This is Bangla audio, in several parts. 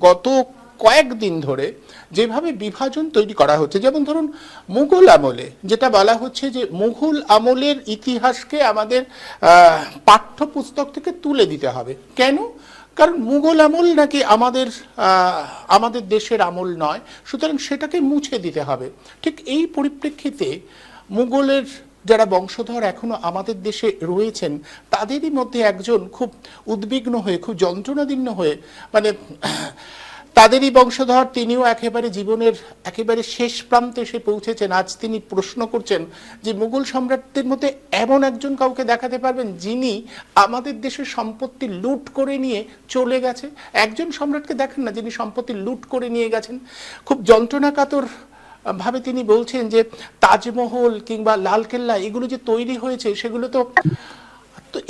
গত কয়েকদিন ধরে যেভাবে বিভাজন তৈরি করা হচ্ছে, যেমন ধরুন মুঘল আমলে যেটা বলা হচ্ছে যে মুঘল আমলের ইতিহাসকে আমাদের পাঠ্যপুস্তক থেকে তুলে দিতে হবে। কেন? কারণ মুঘল আমল নাকি আমাদের দেশের আমল নয়, সুতরাং সেটাকে মুছে দিতে হবে। ঠিক এই পরিপ্রেক্ষিতে মুঘলের যারা বংশধর এখনো আমাদের দেশে রয়েছেন তাদেরই মধ্যে একজন খুব উদ্বিগ্ন হয়ে, খুব যন্ত্রণাদীর্ণ হয়ে, মানে তাদেরই বংশধর, তিনিও একেবারে জীবনের একেবারে শেষ প্রান্তে এসে পৌঁছেছেন। আজ তিনি প্রশ্ন করছেন যে মুঘল সম্রাটদের মধ্যে এমন একজন কাউকে দেখাতে পারবেন যিনি আমাদের দেশের সম্পত্তি লুট করে নিয়ে চলে গেছে? একজন সম্রাটকে দেখেন না যিনি সম্পত্তি লুট করে নিয়ে গেছেন। খুব যন্ত্রণাকাতর ভাবে তিনি বলছেন যে তাজমহল কিংবা লালকেল্লা এগুলো যে তৈরি হয়েছে সেগুলো তো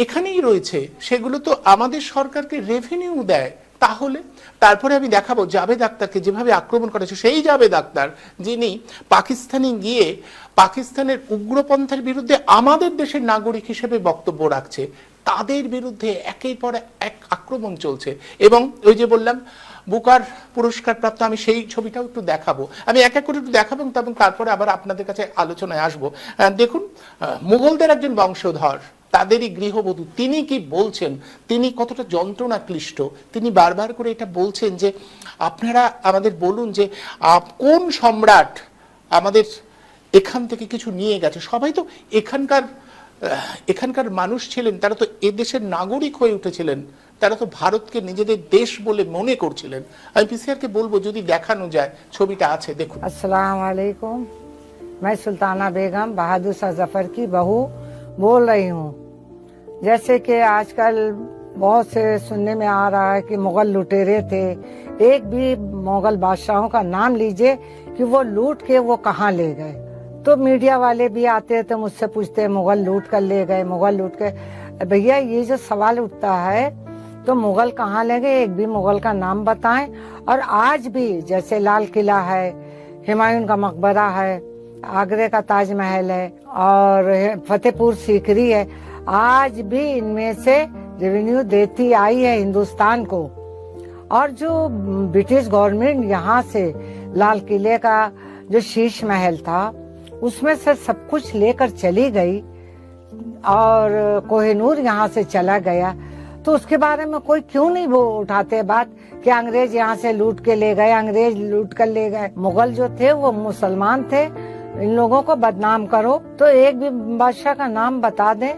এখানেই রয়েছে, সেগুলো তো আমাদের সরকারকে রেভিনিউ দেয়। তাহলে তারপরে আমি দেখাবো জাভেদ আখতারকে যেভাবে আক্রমণ করেছে, সেই জাভেদ আখতার যিনি পাকিস্তানে গিয়ে পাকিস্তানের উগ্রপন্থার বিরুদ্ধে আমাদের দেশের নাগরিক হিসেবে বক্তব্য রাখছে, তাদের বিরুদ্ধে একের পর এক আক্রমণ চলছে। এবং ওই যে বললাম বুকার পুরস্কার প্রাপ্ত, আমি সেই ছবিটাও একটু দেখাবো, আমি এক এক করে একটু দেখাবো এবং তারপরে আবার আপনাদের কাছে আলোচনায় আসবো। দেখুন, মুঘলদের একজন বংশধর, তাদেরই গৃহবধূ, তিনি কি বলছেন, তিনি কতটা যন্ত্রণা ক্লিষ্ট। তিনি বারবার করে এটা বলছেন যে আপনারা আমাদের বলুন যে কোন সম্রাট আমাদের এখান থেকে কিছু নিয়ে গেছে। সবাই তো এখানকার মানুষ ছিলেন, তারা তো এদেশের নাগরিক হয়ে উঠেছিলেন, তারা তো ভারতকে নিজেদের দেশ বলে মনে করছিলেন। আমি পিসিআরকে বলবো যদি দেখানো যায়, ছবিটা আছে দেখুন। अस्सलाम वालेकुम, मैं सुल्ताना बेगम बहादुर शाह जफर की बहू बोल रही हूँ। जैसे कि आजकल बहुत से सुनने में आ रहा है कि मुगल लुटेरे थे, एक भी मुगल बादशाहों का नाम लीजिए कि वो लूट के वो कहाँ ले गए। तो मीडिया वाले भी आते हैं तो मुझसे पूछते हैं मुगल लूट कर ले गए, मुगल लूट के। भैया ये जो सवाल उठता है तो मुगल कहाँ ले गए, एक भी मुगल का नाम बताएं। और आज भी जैसे लाल किला है, हुमायूं का मकबरा है, आगरे का ताजमहल है और फतेहपुर सीकरी है, आज भी इनमें से रेवेन्यू देती आई है हिंदुस्तान को। और जो ब्रिटिश गवर्नमेंट यहाँ से लाल किले का जो शीश महल था उसमें से सब कुछ लेकर चली गई और कोहिनूर यहाँ से चला गया, तो उसके बारे में कोई क्यों नहीं वो उठाते बात कि अंग्रेज यहाँ से लूट के ले गए, अंग्रेज लूट कर ले गए। मुगल जो थे वो मुसलमान थे, इन लोगों को बदनाम करो तो एक भी बादशाह का नाम बता दे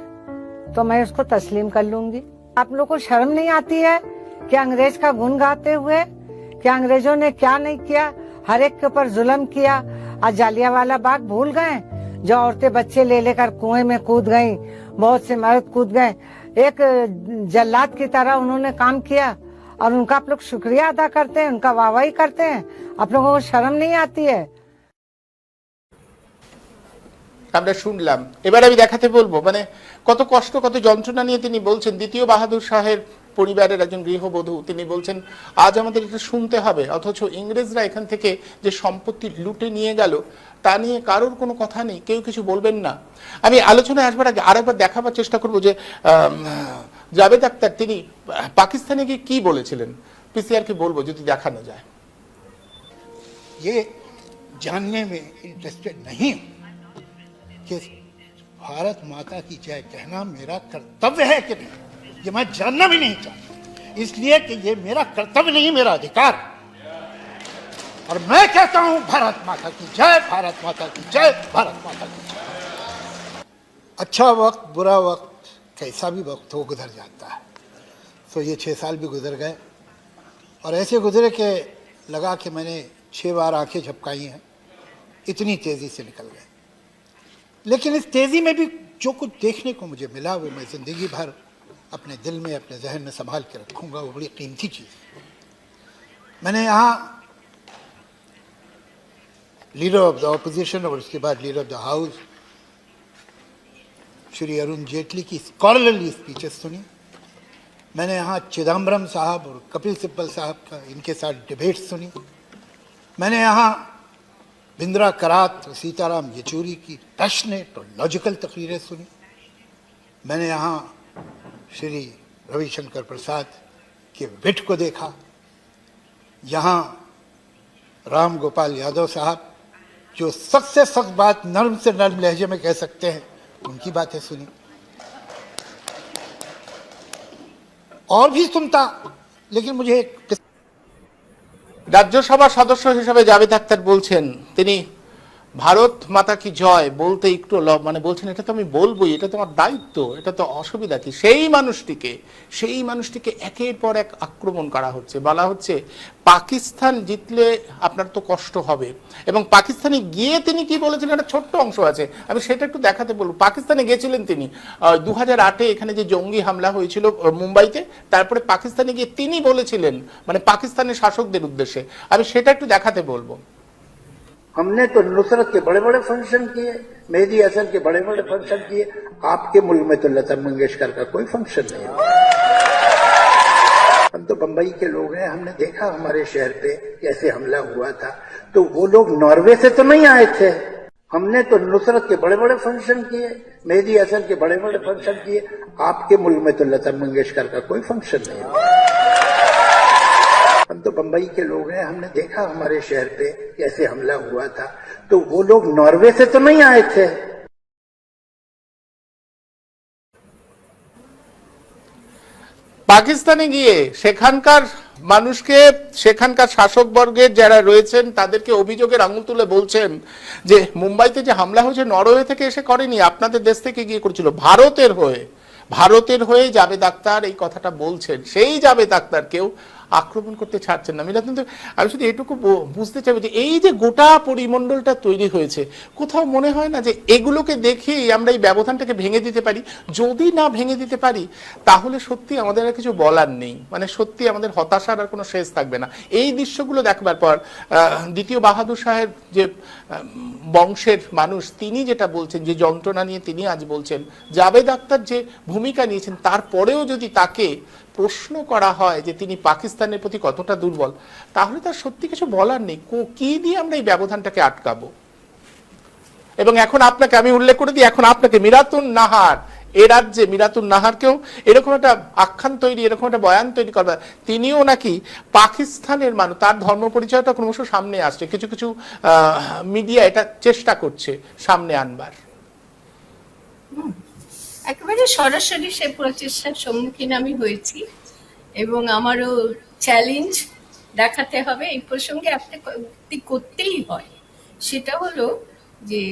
तो मैं उसको तस्लीम कर लूंगी। आप लोग को शर्म नहीं आती है कि अंग्रेज का गुण गाते हुए कि अंग्रेजों ने क्या नहीं किया, हर एक के ऊपर जुल्म किया। आज जालियांवाला बाग भूल गए, जो औरतें बच्चे ले लेकर कुएं में कूद गईं, बहुत से मर्द कूद गए, एक जल्लाद की तरह उन्होंने काम किया और उनका आप लोग शुक्रिया अदा करते हैं, उनका वाहवाही करते हैं। आप लोगों को शर्म नहीं आती है? আমরা শুনলাম, এবার আমি দেখাতে বলবো মানে কত কষ্ট, কত যন্ত্রণা নিয়ে তিনি বলছেন। দ্বিতীয় বাহাদুর শাহের পরিবারের একজন গৃহবধূ, তিনি বলছেন আজ আমাদের এটা শুনতে হবে, অথচ ইংরেজরা এখান থেকে যে সম্পত্তি লুটে নিয়ে গেল তা নিয়ে কারোর কোনো কথা নেই, কেউ কিছু বলবেন না। আমি আলোচনায় আসবার আগে আরেকবার দেখাবার চেষ্টা করবো যে জাভেদ আখতার তিনি পাকিস্তানে গিয়ে কি বলেছিলেন, পিসিআরকে বলবো যদি দেখানো যায়। ये जानने में इंटरेस्टेड नहीं हूं कि भारत माता की जय कहना मेरा कर्तव्य है कि नहीं, ये मैं जानना भी नहीं चाहता, इसलिए कि ये मेरा कर्तव्य नहीं, मेरा अधिकार। और मैं कहता हूं भारत माता की जय, भारत माता की जय, भारत माता की जय। अच्छा वक्त, बुरा वक्त, कैसा भी वक्त हो गुजर जाता है। तो ये 6 साल भी गुजर गए और ऐसे गुजरे कि लगा कि मैंने 6 बार आंखें झपकाई हैं, इतनी तेजी से निकल गए। लेकिन इस तेजी में भी जो कुछ देखने को मुझे मिला वो मैं जिंदगी भर अपने दिल में, अपने जहन में संभाल के रखूंगा, वो बड़ी कीमती चीज है। मैंने यहाँ लीडर ऑफ द ऑपोजिशन और उसके बाद leader of the house Shri Arun Jaitley की स्कॉलरली स्पीचेस सुनी। मैंने यहाँ चिदम्बरम साहब और कपिल सिब्बल साहब का इनके साथ डिबेट सुनी। मैंने यहाँ बिंद्रा करात और सीताराम येचूरी की पैशनेट और लॉजिकल तकरीरें सुनी। मैंने यहाँ श्री रविशंकर प्रसाद के विट को देखा। यहाँ राम गोपाल यादव साहब जो सख्त से सख्त बात नर्म से नर्म लहजे में कह सकते हैं, उनकी बातें सुनी। और भी सुनता, लेकिन मुझे एक রাজ্যসভার সদস্য হিসেবে জাভেদ আখতার বলছেন তিনি ভারত মাতা কি জয় বলতে একটু মানে বলছেন এটা তো আমি বলবোই, এটা তো আমার দায়িত্ব, এটা তো অসুবিধা কি। সেই মানুষটিকে একের পর এক আক্রমণ করা হচ্ছে, বলা হচ্ছে পাকিস্তান জিতলে আপনার তো কষ্ট হবে। এবং পাকিস্তানে গিয়ে তিনি কি বলেছিলেন একটা ছোট্ট অংশ আছে, আমি সেটা একটু দেখাতে বলবো। পাকিস্তানে গেছিলেন তিনি 2008-এ, এখানে যে জঙ্গি হামলা হয়েছিল মুম্বাইতে, তারপরে পাকিস্তানে গিয়ে তিনি বলেছিলেন মানে পাকিস্তানের শাসকদের উদ্দেশ্যে, আমি সেটা একটু দেখাতে বলবো। हमने तो नुसरत के बड़े बड़े फंक्शन किए, मेहदी हसन के बड़े बड़े फंक्शन किए, आपके मुल्क में तो लता मंगेशकर का कोई फंक्शन नहीं है। हम तो बंबई के लोग हैं, हमने देखा हमारे शहर पे कैसे हमला हुआ था, तो वो लोग नॉर्वे से तो नहीं आए थे। हमने तो नुसरत के बड़े बड़े फंक्शन किए, मेहदी हसन के बड़े बड़े फंक्शन किए, आपके मुल्क में तो लता मंगेशकर का कोई फंक्शन नहीं है। हम तो बंबई के लोग हैं, हमने देखा हमारे शहर पे कैसे हमला हुआ था, तो वो लोग नॉर्वे से तो नहीं आए थे। পাকিস্তানে গিয়ে সেখানকার মানুষকে, সেখানকার শাসক বর্গের যারা রয়েছেন তাদেরকে অভিযোগের আঙুল তুলে বলছেন যে মুম্বাইতে যে হামলা হয়েছে নরওয়ে থেকে এসে করেনি, আপনাদের দেশ থেকে গিয়ে করেছিল। ভারতের হয়ে জাভেদ আখতার এই কথাটা বলছেন, সেই জাভেদ আখতারকেও আক্রমণ করতে ছাড়ছেন না। মিলা, কিন্তু আমি শুধু এটুকু বুঝতে চাইবো যে এই যে গোটা পরিমণ্ডলটা তৈরি হয়েছে, কোথাও মনে হয় না যে এগুলোকে দেখেই আমরা এই ব্যবধানটাকে ভেঙে দিতে পারি? যদি না ভেঙে দিতে পারি তাহলে সত্যি আমাদের আর কিছু বলার নেই, মানে সত্যি আমাদের হতাশার আর কোনো শেষ থাকবে না। এই দৃশ্যগুলো দেখবার পর দ্বিতীয় বাহাদুর শাহের যে বংশের মানুষ, তিনি যেটা বলছেন, যে যন্ত্রণা নিয়ে তিনি আজ বলছেন, জাভেদ আখতার যে ভূমিকা নিয়েছেন, তারপরেও যদি তাকে প্রশ্ন করা হয় যে তিনি পাকিস্তানের প্রতি কতটা দুর্বল, তাহলে তার সত্যি কিছু বলার নেই। কি দিয়ে আমরা এই ব্যবধানটাকে আটকাবো? এবং এখন আপনাকে আমি উল্লেখ করে দিই, এখন আপনাকে মিরাতুন নাহার, এ রাজ্যে মিরাতুন নাহারকেও এরকম একটা আখ্যান তৈরি, এরকম একটা বয়ান তৈরি করবার, তিনিও নাকি পাকিস্তানের মানুষ, তার ধর্ম পরিচয়টা ক্রমশ সামনে আসছে, কিছু কিছু মিডিয়া এটা চেষ্টা করছে সামনে আনবার। একেবারে সরাসরি সে প্রচেষ্টার সম্মুখীন আমি হয়েছি এবং আমারও চ্যালেঞ্জ দেখাতে হবে। এই প্রসঙ্গে একটা উক্তি করতেই হয়, সেটা হলো যে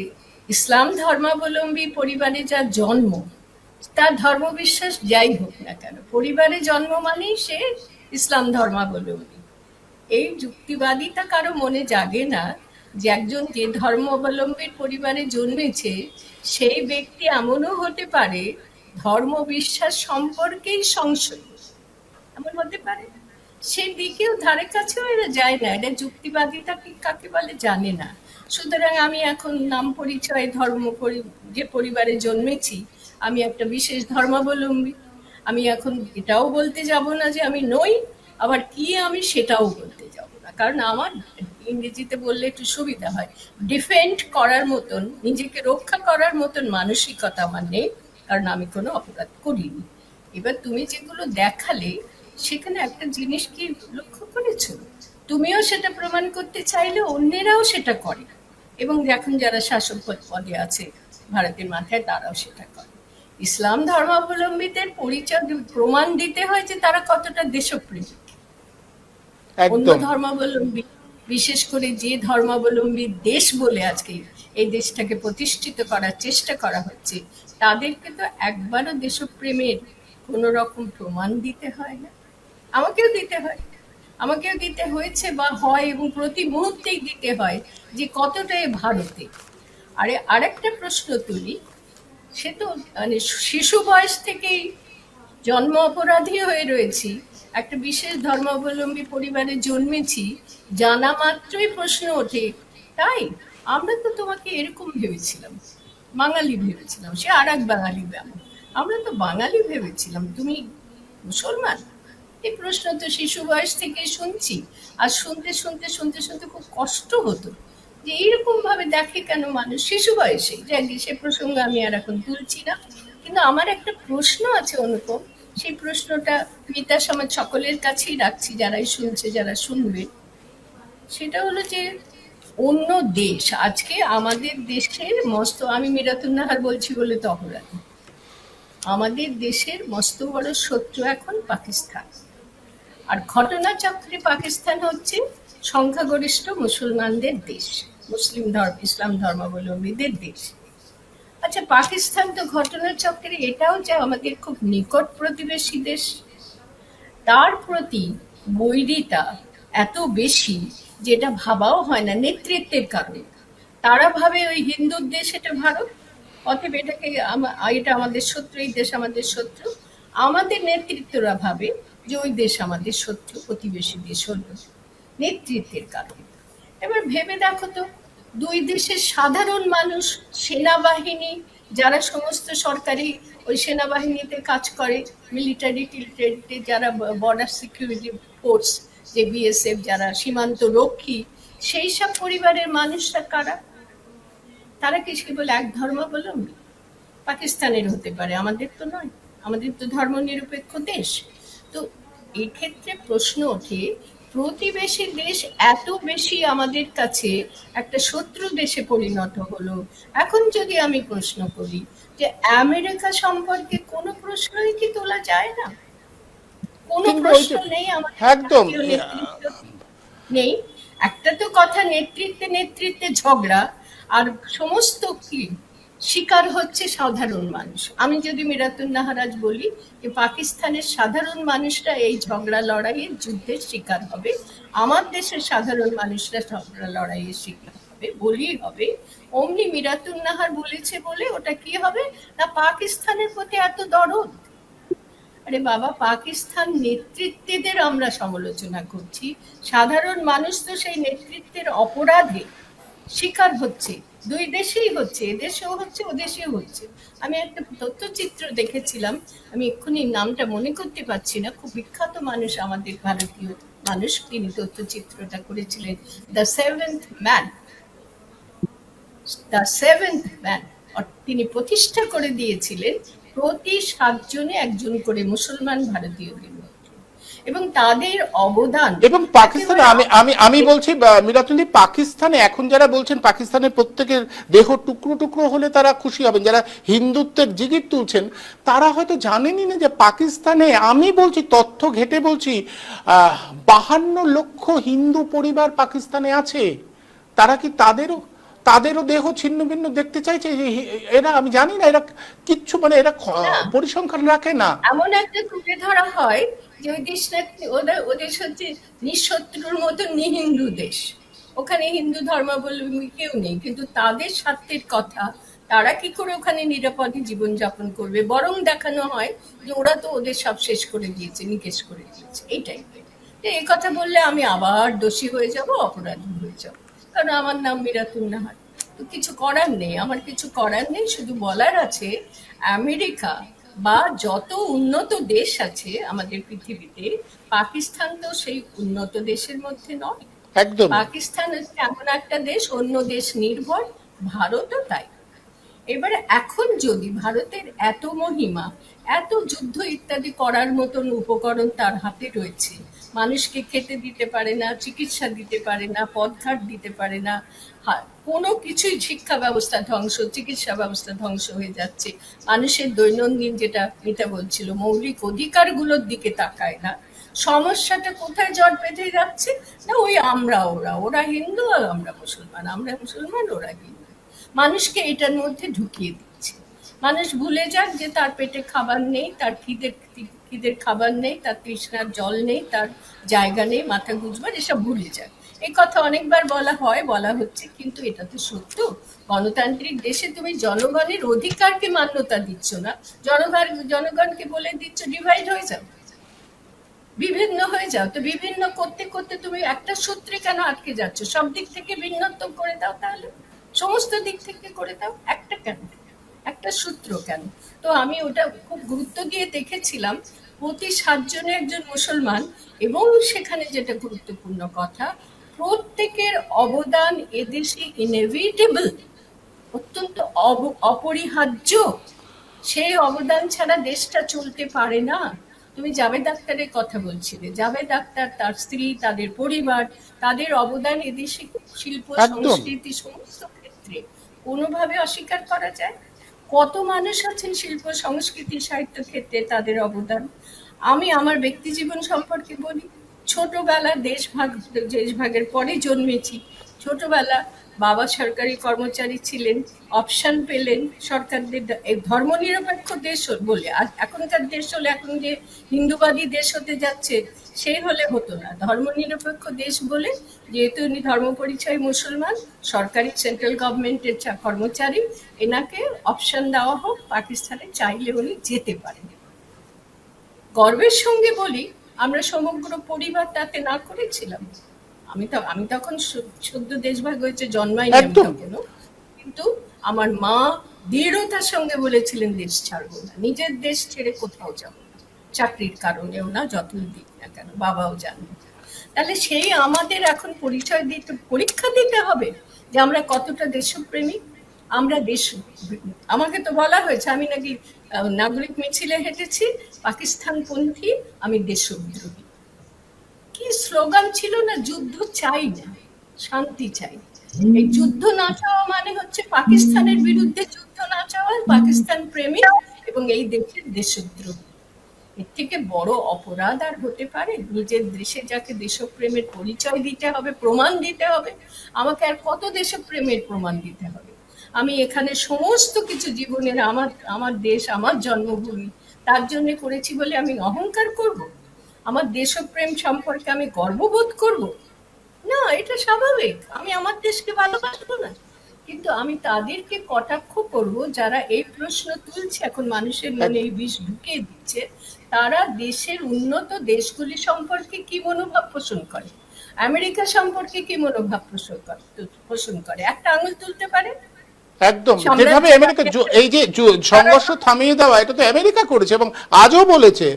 ইসলাম ধর্মাবলম্বী পরিবারে যার জন্ম, তার ধর্মবিশ্বাস যাই হোক না কেন, পরিবারে জন্ম মানেই সে ইসলাম ধর্মাবলম্বী। এই যুক্তিবাদিতা কারো মনে জাগে না যে একজন যে ধর্মাবলম্বীর পরিবারে জন্মেছে সেই ব্যক্তি এমনও হতে পারে ধর্ম বিশ্বাস সম্পর্কেই সংশয়, এমন হতে পারে। সেদিকেও ধারে কাছেও এরা যায় না, এটা যুক্তিবাদিতা কাকে বলে জানে না। সুতরাং আমি এখন নাম পরিচয় যে পরিবারে জন্মেছি আমি একটা বিশেষ ধর্মাবলম্বী, আমি এখন এটাও বলতে যাব না যে আমি নই, আবার কি আমি সেটাও বলতে যাব না, কারণ আমার ইংরেজিতে বললে একটু সুবিধা হয়, ডিফেন্ড করার মতন, নিজেকে রক্ষা করার মতন মানসিকতা আমার নেই, কারণ আমি কোনো অপরাধ করিনি। এবার তুমি যেগুলো দেখালে সেখানে একটা জিনিস কি লক্ষ্য করেছো, তুমিও সেটা প্রমাণ করতে চাইলে অন্যেরাও সেটা করে, এবং এখন যারা শাসক পদে আছে ভারতের মাথায় তারাও সেটা করে। ইসলাম ধর্মাবলম্বীদের পরিচয় প্রমাণ দিতে হয় যে তারা কতটা দেশপ্রেমিক। অন্য ধর্মাবলম্বী, বিশেষ করে যে ধর্মাবলম্বী দেশ বলে আজকে এই দেশটাকে প্রতিষ্ঠিত করার চেষ্টা করা হচ্ছে, তাদেরকে তো একবারও দেশপ্রেমের কোনো রকম প্রমাণ দিতে হয় না। আমাকেও দিতে হয়েছে বা হয়, এবং প্রতি মুহূর্তেই দিতে হয় যে কতটা ভারতে। আরেকটা প্রশ্ন তুলি, সে তো মানে শিশু বয়স থেকেই জন্ম অপরাধী হয়ে রয়েছি, একটা বিশেষ ধর্মাবলম্বী পরিবারে জন্মেছি, জানা মাত্রই প্রশ্ন ওঠে, তাই আমরা তো তোমাকে এরকম ভেবেছিলাম, বাঙালি ভেবেছিলাম, সে আর এক বাঙালি, আমরা তো বাঙালি ভেবেছিলাম, তুমি মুসলমান। এই প্রশ্ন তো শিশু বয়স থেকে শুনছি, আর শুনতে শুনতে শুনতে শুনতে খুব কষ্ট হতো যে এইরকম ভাবে দেখে কেন মানুষ শিশু বয়সে। সে প্রসঙ্গ আমি আর এখন তুলছি না, কিন্তু আমার একটা প্রশ্ন আছে অনুপম, সেই প্রশ্নটা মিতা সমাজ সকলের কাছেই রাখছি, যারাই শুনছে যারা শুনবে। সেটা হলো যে অন্য দেশ আজকে আমাদের দেশের মস্ত, আমি মিরাতুন্নাহার বলছি বলে তো অপরাধ, আমাদের দেশের মস্ত বড় শত্রু এখন পাকিস্তান। আর ঘটনাচক্রে পাকিস্তান হচ্ছে সংখ্যাগরিষ্ঠ মুসলমানদের দেশ, মুসলিম ধর্ম ইসলাম ধর্মাবলম্বীদের দেশ। আচ্ছা, পাকিস্তান তো ঘটনাচক্রে এটাও যে আমাদের খুব নিকট প্রতিবেশী দেশ, তার প্রতি বৈরিতা এত বেশি যেটা ভাবাও হয় না নেতৃত্বের কারণে। তারা ভাবে ওই হিন্দুর দেশ এটা ভারত, অতএব এটাকে এটা আমাদের শত্রু, এই দেশ আমাদের শত্রু। আমাদের নেতৃত্বরা ভাবে যে ওই দেশ আমাদের শত্রু, প্রতিবেশী দেশ হলো, নেতৃত্বের কারণে। এবার ভেবে দেখো তো, দুই দেশের সাধারণ মানুষ, সেনাবাহিনী, যারা সমস্ত সরকারি ওই সেনাবাহিনীতে কাজ করে, মিলিটারি টিলিটারিতে যারা, বর্ডার সিকিউরিটি ফোর্স যে বিএসএফ, যারা সীমান্ত রক্ষী, সেই সব পরিবারের মানুষরা কারা? তারা কি কেবল এক ধর্মাবলম্বী? পাকিস্তানের হতে পারে, আমাদের তো নয়, আমাদের তো ধর্মনিরপেক্ষ দেশ। তো এক্ষেত্রে প্রশ্ন ওঠে, প্রতিবেশী দেশ এত বেশি আমাদের কাছে একটা শত্রু দেশে পরিণত হলো। এখন যদি আমি প্রশ্ন করি যে আমেরিকা সম্পর্কে কোনো প্রশ্নই কি তোলা যায় না? কোনো কিন্তু ওই প্রশ্ন যে নেই আমাদের একদম জাতীয় নেতৃত্ব নেই। একটা তো কথা, নেতৃত্বে নেতৃত্বে ঝগড়া, আর সমস্ত কি শিকার হচ্ছে সাধারণ মানুষ। আমি যদি মিরাতুন্নাহার আজ বলি যে পাকিস্তানের সাধারণ মানুষরা এই ঝগড়া লড়াইয়ের যুদ্ধের শিকার হবে, আমার দেশের সাধারণ মানুষরা ঝগড়া লড়াইয়ের শিকার হবে, বলি হবে, অমনি মিরাতুন্নাহার বলেছে বলে ওটা কি হবে না পাকিস্তানের প্রতি এত দরদ। আরে বাবা, পাকিস্তান নেতৃত্বদের আমরা সমালোচনা করছি, সাধারণ মানুষ তো সেই নেতৃত্বের অপরাধে শিকার হচ্ছে, দুই দেশেই হচ্ছে, এদেশেও হচ্ছে ওদেশেও হচ্ছে। আমি একটা তথ্যচিত্র দেখেছিলাম, আমি এক্ষুনি নামটা মনে করতে পারছি না, খুব বিখ্যাত মানুষ, আমাদের ভারতীয় মানুষ, তিনি তথ্যচিত্রটা করেছিলেন, the seventh man. The seventh man তিনি প্রতিষ্ঠা করে দিয়েছিলেন প্রতি 7 জনে একজন করে মুসলমান ভারতীয়দের মধ্যে, এবং তাদের অবদান। এবং পাকিস্তানে আমি আমি আমি বলছি মিরাতুন্দি, পাকিস্তানে এখন যারা বলছেন পাকিস্তানের প্রত্যেকের দেহ টুকরো টুকরো হলে তারা খুশি হবেন, যারা হিন্দুত্বের জিগির তুলছেন, তারা হয়তো জানেনই না যে পাকিস্তানে, আমি বলছি তথ্য ঘেটে বলছি, 52 লক্ষ হিন্দু পরিবার পাকিস্তানে আছে। তারা কি তাদেরও দেহ ছিন্ন ভিন্ন দেখতে চাইছে? এরা, আমি জানি না, এরা কিচ্ছু মানে এরা পরিসংখ্যান রাখে না। এমন একটা তুলে ধরা হয় যে ওই দেশটা, ওদের হচ্ছে নিঃশত্রুর মতো নিহিন্দু দেশ, ওখানে হিন্দু ধর্মাবলম্বী কেউ নেই, কিন্তু তাদের স্বার্থের কথা, তারা কি করে ওখানে নিরাপদে জীবনযাপন করবে, বরং দেখানো হয় যে ওরা তো ওদের সব শেষ করে দিয়েছে, নিকেশ করে দিয়েছে, এই টাইপের। এই কথা বললে আমি আবার দোষী হয়ে যাব, অপরাধী হয়ে যাব, কারণ আমার নাম মিরাতুন্নাহার। তো কিছু করার নেই, আমার কিছু করার নেই, শুধু বলার আছে আমেরিকা বা যত উন্নত দেশ আছে আমাদের পৃথিবীতে, পাকিস্তান তো সেই উন্নত দেশের মধ্যে নয়। একদম। পাকিস্তান হচ্ছে এমন একটা দেশ, অন্য দেশ নির্ভর, ভারতও তাই। এবারে এখন যদি ভারতের এত মহিমা, এত যুদ্ধ ইত্যাদি করার মতন উপকরণ তার হাতে রয়েছে, মানুষকে খেতে দিতে পারে না, চিকিৎসা দিতে পারে না, পথঘাট দিতে পারে না, কোনো কিছুই, শিক্ষা ব্যবস্থা ধ্বংস, চিকিৎসা ব্যবস্থা ধ্বংস হয়ে যাচ্ছে, মানুষের দৈনন্দিন, যেটা মিতা বলছিল, মৌলিক অধিকারগুলোর দিকে তাকায় না, সমস্যাটা কোথায় জট বেঁধে যাচ্ছে না ওই আমরা ওরা হিন্দু আর আমরা মুসলমান, আমরা মুসলমান ওরা হিন্দু, মানুষকে এটার মধ্যে ঢুকিয়ে দিচ্ছে। মানুষ ভুলে যাক যে তার পেটে খাবার নেই, তার খিদের খাবার নেই, তার তৃষ্ণার জল নেই, তার জায়গা নেই মাথা গুঁজবার, এসব ভুলে যাক। এই কথা অনেকবার বলা হচ্ছে, কিন্তু এটা তো সত্য। গণতান্ত্রিক দেশে তুমি জনগণের অধিকারকে মান্যতা দিচ্ছ না, জনগণকে বলে দিচ্ছ ডিভাইড হয়ে যাও, বিভিন্ন হয়ে যাও। তো বিভিন্ন করতে করতে তুমি একটা সূত্রে কেন আটকে যাচ্ছ? সব দিক থেকে ভিন্নত্ব করে দাও, তাহলে সমস্ত দিক থেকে করে দাও, একটা কেন, একটা সূত্র কেন? তো আমি ওটা খুব গুরুত্ব দিয়ে দেখেছিলাম, প্রতি 7 জনে একজন মুসলমান, এবং সেখানে যেটা গুরুত্বপূর্ণ কথা, প্রত্যেকের অবদান এদেশে ইনএভিটেবল, অত্যন্ত অপরিহার্য, সেই অবদান ছাড়া দেশটা চলতে পারে না। তুমি জাভেদ আখতারের কথা বলছিলে, জাভেদ আখতার, তার স্ত্রী, তাদের পরিবার, তাদের অবদান এদেশে শিল্প একদম। সংস্কৃতি সমস্ত ক্ষেত্রে কোনোভাবে অস্বীকার করা যায়? কত মানুষ আছেন শিল্প সংস্কৃতি সাহিত্য ক্ষেত্রে তাদের অবদান। আমি আমার ব্যক্তি জীবন সম্পর্কে বলি, ছোটবেলা দেশভাগের পরে জন্মেছি। ছোটবেলা বাবা সরকারি কর্মচারী ছিলেন, অপশন পেলেন সরকারদের, এই ধর্মনিরপেক্ষ দেশ বলে। আর এখনকার দেশ হলে, এখন যে হিন্দুবাদী দেশ হতে যাচ্ছে সেই হলে হতো না, ধর্মনিরপেক্ষ দেশ বলে, যেহেতু উনি ধর্ম পরিচয় মুসলমান, সরকারি সেন্ট্রাল গভর্নমেন্টের কর্মচারী, এনাকে অপশন দেওয়া হোক, পাকিস্তানে চাইলে উনি যেতে পারেন। গর্বের সঙ্গে বলি, আমরা সমগ্র পরিবার তাতে না করেছিলাম। আমি তখন সদ্য দেশভাগ হয়েছে, জন্মাইনি আমি একদম। তখনও, কিন্তু আমার মা দৃঢ়তার সঙ্গে বলেছিলেন দেশ ছাড়বো না, নিজের দেশ ছেড়ে কোথাও যাবো না, চাকরির কারণেও না, যতই দিক না কেন, বাবাও জানেন। তাহলে সেই আমাদের এখন পরিচয় দিতে, পরীক্ষা দিতে হবে যে আমরা কতটা দেশপ্রেমিক। আমরা আমাকে তো বলা হয়েছে আমি নাকি নাগরিক মিছিলে হেঁটেছি, পাকিস্তানপন্থী, আমি দেশদ্রোহী। কি স্লোগান ছিল না, যুদ্ধ চাই না, শান্তি চাই। এই যুদ্ধ না চাওয়া মানে হচ্ছে পাকিস্তানের বিরুদ্ধে যুদ্ধ না চাওয়া, পাকিস্তান প্রেমিক এবং এই দেশের দেশদ্রোহী। এর থেকে বড় অপরাধ আর হতে পারে? নিজের দেশে যাকে দেশপ্রেমের পরিচয় দিতে হবে, প্রমাণ দিতে হবে, আমাকে আর কত দেশপ্রেমের প্রমাণ দিতে হবে? আমি এখানে সমস্ত কিছু জীবনের, আমার দেশ, আমার জন্মভূমি, তার জন্য করেছি বলে আমি অহংকার করব? আমার দেশপ্রেম সম্পর্কে আমি গর্ববোধ করব? না, এটা স্বাভাবিক। আমি আমার দেশকে ভালোবাসবো না? কিন্তু আমি তাদেরকে কটাক্ষ করব যারা এই প্রশ্ন তুলছে, এখন মানুষের মনে এই বিষ ঢুকিয়ে দিচ্ছে। তারা দেশের উন্নত দেশগুলি সম্পর্কে কি মনোভাব পোষণ করে, আমেরিকা সম্পর্কে কি মনোভাব পোষণ করে, একটা আঙুল তুলতে পারে? একদম, যেভাবে আমেরিকা এই যে সংঘর্ষ থামিয়ে দেওয়া, এটা তো আমেরিকা করেছে এবং আজও বলেছে,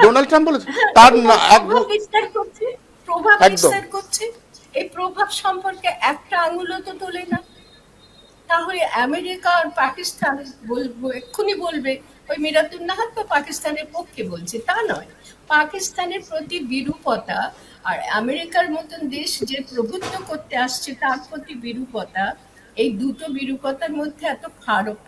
ডোনাল্ড ট্রাম্প বলেছে তার প্রভাব বিস্তার করছে, প্রভাব একদম। বিস্তার করছে। এই প্রভাব সম্পর্কে একটা আঙুলও তো তোলে না। তাহলে আমেরিকা আর পাকিস্তান এক্ষুনি বলবে ওই মিরাতুন নাহার তো পাকিস্তানের পক্ষে বলছে, তা নয়। পাকিস্তানের প্রতি বিরূপতা আর আমেরিকার মতন দেশ যে প্রভুত্ব করতে আসছে তার প্রতি বিরূপতা, এই দুটো বিরূপতার মধ্যে এত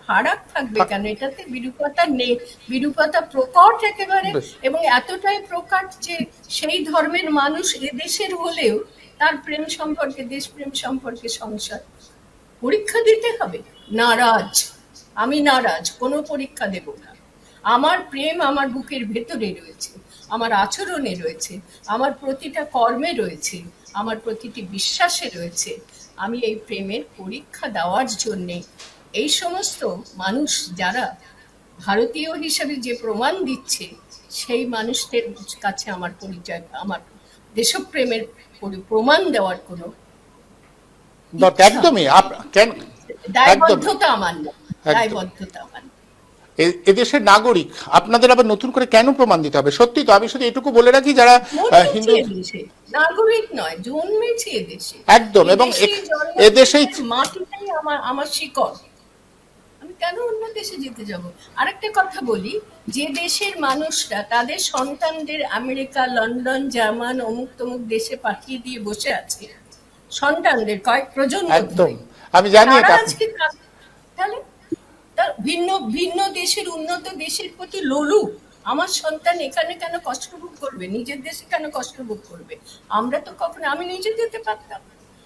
ফারাক থাকবে কেন? এটাতে বিরূপতা নেই, বিরূপতা প্রকট একেবারে, এবং এতটাই প্রকট যে সেই ধর্মের মানুষ এদেশের হলেও তার প্রেম সম্পর্কে, দেশপ্রেম সম্পর্কে সংশয়। পরীক্ষা দিতে হবে? নারাজ, আমি নারাজ, কোনো পরীক্ষা দেব না। আমার প্রেম আমার বুকের ভেতরে রয়েছে, আমার আচরণে রয়েছে, আমার প্রতিটা কর্মে রয়েছে, আমার প্রতিটি বিশ্বাসে রয়েছে। আমি এই প্রেমের পরীক্ষা দেওয়ার জন্যে এই সমস্ত মানুষ যারা ভারতীয় হিসেবে যে প্রমাণ দিচ্ছে, সেই মানুষদের কাছে আমার পরিচয়, আমার দেশপ্রেমের প্রমাণ দেওয়ার কোনো একদমই কেন, দায়বদ্ধতা আমার না, দায়বদ্ধতা আমার না। এদেশের নাগরিক আপনাদের আবার নতুন করে কেন প্রমাণ দিতে হবে? সত্যি তো, আমি শুধু এটুকু বলে রাখি, যারা হিন্দু, নাগরিক নয়, জন্মেছি এদেশে, একদম, এবং এদেশেই মাটিটাই আমার শিকড়। আমি কেন অন্য দেশে যেতে যাব? আরেকটা কথা বলি, যে দেশের মানুষরা তাদের সন্তানদের আমেরিকা, লন্ডন, জার্মান, অমুক তমুক দেশে পাঠিয়ে দিয়ে বসে আছে, সন্তানদের কয়েক প্রজন্ম, একদম, আমি জানি এটা। আজকে তাহলে ভিন্ন ভিন্ন দেশের, উন্নত দেশের প্রতি লোলু। আমার সন্তান এখানে কেন কষ্ট ভোগ করবে, নিজের দেশে কেন কষ্ট ভোগ করবে? আমরা তো কখনো, আমি নিজে যেতে পারতাম,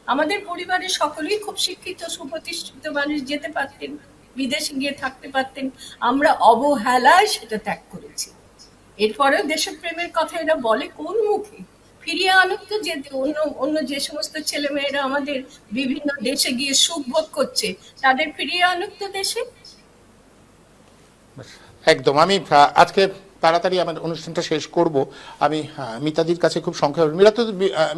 আমাদের পরিবারের সকলেই খুব শিক্ষিত সুপ্রতিষ্ঠিত মানুষ, যেতে পারতেন, বিদেশে গিয়ে থাকতে পারতেন। আমরা অবহেলায় সেটা ত্যাগ করেছি। এরপরেও দেশপ্রেমের কথা এরা বলে কোন মুখে? ফিরিয়ে আনুক তো, যে অন্য যে সমস্ত ছেলেমেয়েরা আমাদের বিভিন্ন দেশে গিয়ে সুখ ভোগ করছে, তাদের ফিরিয়ে আনুক তো দেশে। একদম। আমি আজকে তাড়াতাড়ি আমার অনুষ্ঠানটা শেষ করব। আমি মিতাদির কাছে খুব সংক্ষেপে,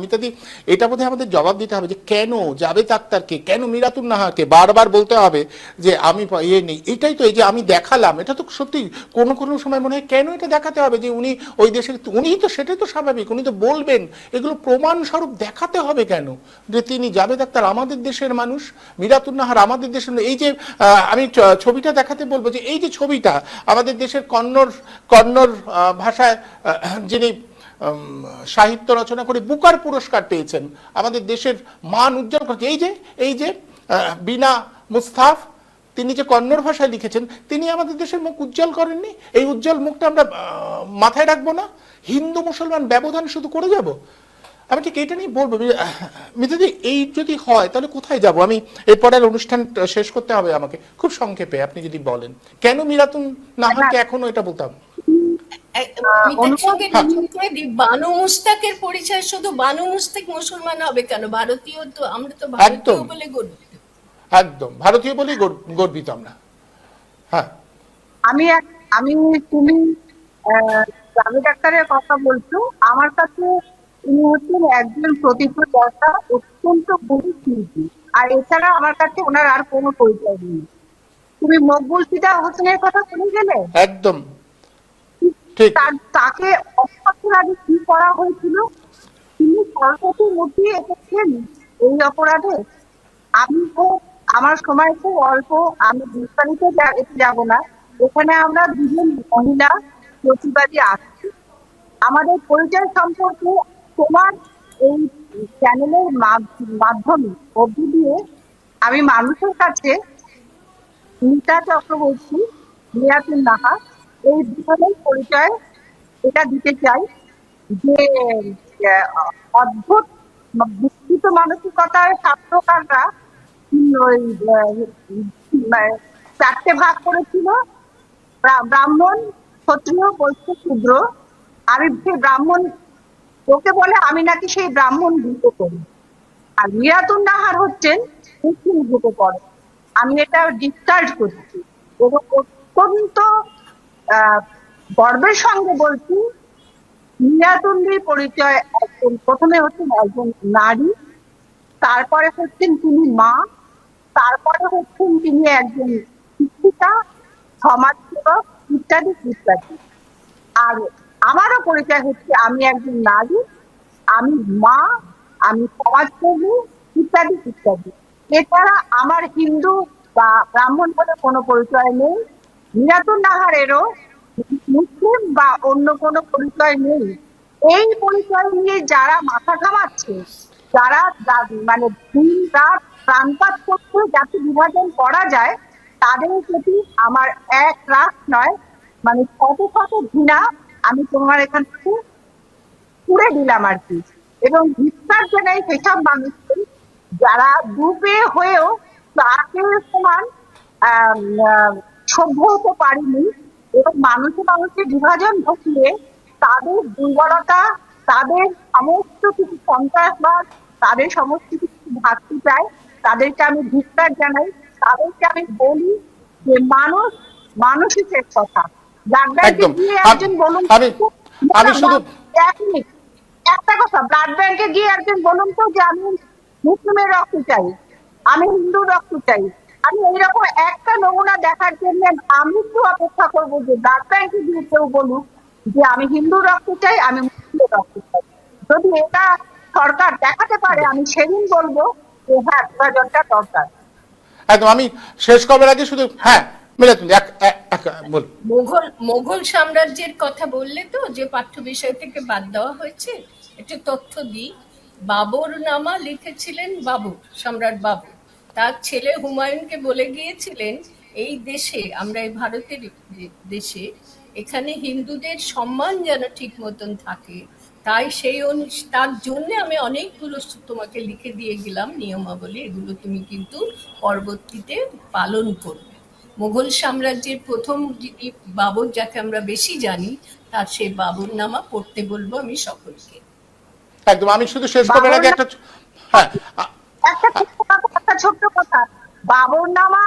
মিতাদি, এটা বোধহয় আমাদের জবাব দিতে হবে যে কেন জাভেদ আখতারকে, কেন মিরাতুন নাহারকে বারবার বলতে হবে যে আমি নেই? এটাই তো, এই যে আমি দেখালাম, এটা তো সত্যি কোনো কোনো সময় মনে হয় কেন এটা দেখাতে হবে যে উনি ওই দেশের, উনি তো, সেটাই তো স্বাভাবিক, উনি তো বলবেন, এগুলো প্রমাণস্বরূপ দেখাতে হবে কেন যে তিনি, জাভেদ আখতার আমাদের দেশের মানুষ, মিরাতুন নাহার আমাদের দেশের। এই যে আমি ছবিটা দেখাতে বলবো, যে এই যে ছবিটা আমাদের দেশের কন্নড় কন্নড় ভাষায় যিনি সাহিত্য রচনা করে বুকার পুরস্কার পেয়েছেন, আমাদের দেশের মান উজ্জ্বল করেছে। এই যে বিনা মুস্তাফ, তিনি যে কন্নড় ভাষায় লিখেছেন, তিনি আমাদের দেশের মুখ উজ্জ্বল করেননি। এই উজ্জ্বল মুখটা আমরা মাথায় রাখবো না? হিন্দু মুসলমান ব্যবধান শুধু করে যাব? আমি ঠিক এটা নিয়ে বলবো মিতাদি, এই যদি হয় তাহলে কোথায় যাব? আমি এরপরের অনুষ্ঠান শেষ করতে হবে আমাকে, খুব সংক্ষেপে আপনি যদি বলেন কেন মিরাতুন নাহারকে এখনো এটা বলতাম। মিতার সঙ্গে করে দিই, বানু মুস্তাকের পরিচয় শুধু বানু মুস্তাক মুসলমান হবে কেন? ভারতীয় তো, আমরা তো ভারতীয় বলে গর্বিত। একদম ভারতীয় বলেই গর্বিত আমরা। হ্যাঁ, আমি তুমি জাভেদ ডাক্তারের কথা বলছো, আমার কাছে উনি হচ্ছেন একজন প্রতিভাদর্তা, অত্যন্ত গভীর শিল্পী। আর এছাড়া আমার কাছে ওনার আর কোনো পরিচয় নেই। তুমি মকবুল ফিদা হোসেনের কথা শুনে গেলে, একদম ঠিক। তাকে অপরাধের আগে কি করা হয়েছিল, তিনি সরকারের মধ্যে এসেছেন এই অপরাধে। আমার সময় খুব অল্প, আমি বিস্তারিত যাব না। এখানে আমরা দুজন মহিলা প্রতিবাদী আছি। আমাদের পরিচয় সম্পর্কে তোমার এই চ্যানেলের মাধ্যমে মধ্য দিয়ে আমি মানুষের কাছে মিতা চক্রবর্তী, মিরাতুন নাহার এই দুজনের পরিচয় এটা দিতে চাই যে অদ্ভুত বিস্তৃত মানসিকতার ছাত্রকাররা ওই চারটে ভাগ করেছিল, ব্রাহ্মণ, ক্ষত্রিয়, বৈশ্য, শূদ্র। আমি সেই ব্রাহ্মণ, ওকে বলে আমি নাকি সেই ব্রাহ্মণ গ্রুপে করি, আর মিরাতুন নাহার হচ্ছেন মুসলিম গ্রুপে পড়ে। আমি এটা ডিসকার্ড করছি এবং অত্যন্ত গর্বের সঙ্গে বলছি, মিরাতুন্দির পরিচয় প্রথমে হচ্ছেন একজন নারী, তারপরে হচ্ছেন তিনি মা, তারপরে হচ্ছেন তিনি একজন শিক্ষিকা, সমাজসেবক, ইত্যাদি ইত্যাদি। আর আমারও পরিচয় হচ্ছে আমি একজন নারী, আমি মা, আমি সমাজসেবী, ইত্যাদি ইত্যাদি। এছাড়া আমার হিন্দু বা ব্রাহ্মণ বলে কোনো পরিচয় নেই। মিরাতুন নাহারেরও মুসলিম বা অন্য কোনো পরিচয় নেই। এই পরিচয় নিয়ে যারা মাথা ঘামাচ্ছে, যারা মানে দিন রাত প্রাণপাত করতে যাতে বিভাজন করা যায়, তাদের প্রতি আমার এক রাত নয়, মানে শত শত ঘৃণা আমি তোমার এখান থেকে পুড়ে দিলাম আর কি। এবং ধিক্কার জানাই সেসব মানুষকে যারা ডুবে হয়েও তাকে সমান সভ্য হতে পারেনি এবং মানুষে বিভাজন ঘটিয়ে তাদের দুর্বলতা, তাদের সমস্ত কিছু সন্ত্রাসবাদ, তাদের সমস্ত কিছু ভাবতে চায়, তাদেরকে আমি ধিক্কার জানাই। তাদেরকে আমি বলি যে মানুষই শেষ কথা। ব্লাড ব্যাংকে গিয়ে একজন বলুন, একটা কথা, ব্লাড ব্যাংকে গিয়ে একজন বলুন তো যে আমি মুসলিমের রক্ত চাই, আমি হিন্দুর রক্ত চাই। আমি এইরকম একটা নমুনা দেখার জন্য আমি একটু অপেক্ষা করবো যে ব্লাড ব্যাংকে গিয়ে কেউ বলুক যে আমি হিন্দুর রক্ত চাই, আমি মুসলিমের রক্ত চাই। যদি এটা সরকার দেখাতে পারে, আমি সেদিন বলবো যে হ্যাঁ, বিভাজনটা দরকার। একদম। আমি শেষ করবার আগে শুধু মোগল সাম্রাজ্যের কথা বললে তো, যে পাঠ্য বিষয় থেকে বাদ দেওয়া হয়েছে, একটু তথ্য দিই। বাবর নামা লিখেছিলেন বাবর, সম্রাট বাবর। তার ছেলে হুমায়ুনকে বলে গিয়েছিলেন, এই দেশে, আমরা এই ভারতের দেশে, এখানে হিন্দুদের সম্মান যেন ঠিক মতন থাকে, তাই তার জন্য আমি অনেকগুলো তোমাকে লিখে দিয়ে গেলাম নিয়মাবলী, এগুলো তুমি কিন্তু পরবর্তীতে পালন করবে। মুঘল সাম্রাজ্যের প্রথম যিনি বাবর, যাকে আমরা বেশি জানি, তার সেই বাবর নামা পড়তে বলবো আমি সকলকে। একদম। আমি শুধু শেষ করবার আগে একটা ছোট্ট কথা, বাবর নামা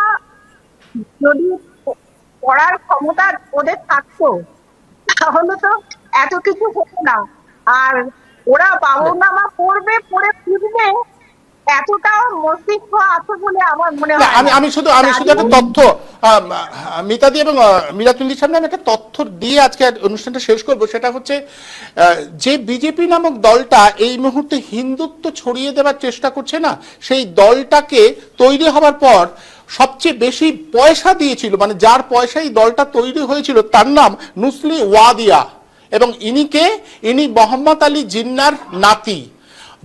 যদি পড়ার ক্ষমতা ওদের থাকতো তাহলে তো এত কিছু হতো না। আর ওরা বাবর নামা পড়বে, পড়ে ফিরবে, এতটাও মস্তিষ্ক আছে বলে আমার মনে হয়। আমি শুধু একটা তথ্য মিতাদি এবং মিরাতুল্লির সামনে আমি একটা তথ্য দিয়ে আজকে অনুষ্ঠানটা শেষ করব। সেটা হচ্ছে যে বিজেপি নামক দলটা এই মুহূর্তে হিন্দুত্ব ছড়িয়ে দেওয়ার চেষ্টা করছে না, সেই দলটাকে তৈরি হওয়ার পর সবচেয়ে বেশি পয়সা দিয়েছিল, মানে যার পয়সায় এই দলটা তৈরি হয়েছিল, তার নাম নুসলি ওয়াদিয়া। এবং ইনি মোহাম্মদ আলী জিন্নার নাতি।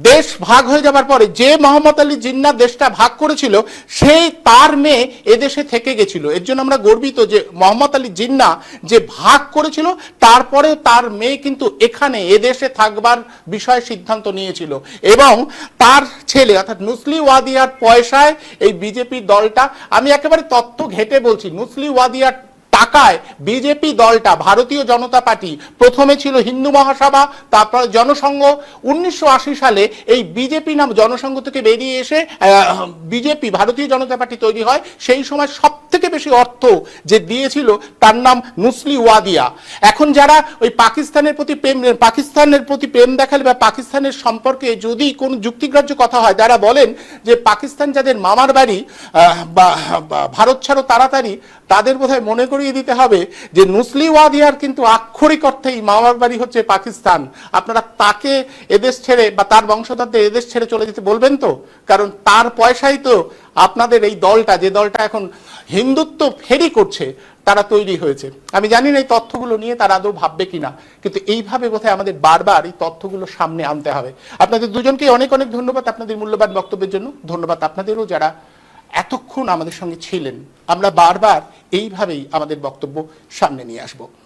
দেশ ভাগ হয়ে যাবার পরে যে মোহাম্মদ আলী জিন্না দেশটা ভাগ করেছিল, সেই তার মেয়ে এদেশে থেকে গেছিল। এর জন্য আমরা গর্বিত যে মোহাম্মদ আলী জিন্না যে ভাগ করেছিল, তারপরে তার মেয়ে কিন্তু এখানে এদেশে থাকবার বিষয়ে সিদ্ধান্ত নিয়েছিল। এবং তার ছেলে অর্থাৎ নুসলি ওয়াদিয়ার পয়সায় এই বিজেপি দলটা, আমি একেবারে তথ্য ঘেটে বলছি, নুসলি ওয়াদিয়ার টাকায় বিজেপি দলটা, ভারতীয় জনতা পার্টি, প্রথমে ছিল হিন্দু মহাসভা, তারপরে জনসংঘ, 1980 সালে এই বিজেপি নাম জনসংঘ থেকে বেরিয়ে এসে বিজেপি ভারতীয় জনতা পার্টি তৈরি হয়। সেই সময় সব থেকে বেশি অর্থ যে দিয়েছিল তার নাম নুসলি ওয়াদিয়া। এখন যারা ওই পাকিস্তানের প্রতি প্রেম দেখালে বা পাকিস্তানের সম্পর্কে যদি কোনো যুক্তিগ্রাহ্য কথা হয়, যারা বলেন যে পাকিস্তান যাদের মামার বাড়ি বা ভারত ছাড়ো তাড়াতাড়ি, তাদের বোধহয় মনে করিয়ে দিতে হবে যে নুসলি ওয়াদিয়ার কিন্তু আক্ষরিক অর্থেই মামার বাড়ি হচ্ছে পাকিস্তান। আপনারা তাকে এদেশ ছেড়ে বা তার বংশধরদের এদেশ ছেড়ে চলে যেতে বলবেন তো? কারণ তার পয়সাই তো আপনাদের এই দলটা, যে দলটা এখন হিন্দুত্ব ফেরি করছে, তারা তৈরি হয়েছে। আমি জানি না এই তথ্যগুলো নিয়ে তারা আদৌ ভাববে কিনা, কিন্তু এইভাবে বোধহয় আমাদের বারবার এই তথ্যগুলো সামনে আনতে হবে। আপনাদের দুজনকে অনেক অনেক ধন্যবাদ আপনাদের মূল্যবান বক্তব্যের জন্য। ধন্যবাদ আপনাদেরও যারা এতক্ষণ আমাদের সঙ্গে ছিলেন। আমরা বারবার এইভাবেই আমাদের বক্তব্য সামনে নিয়ে আসব।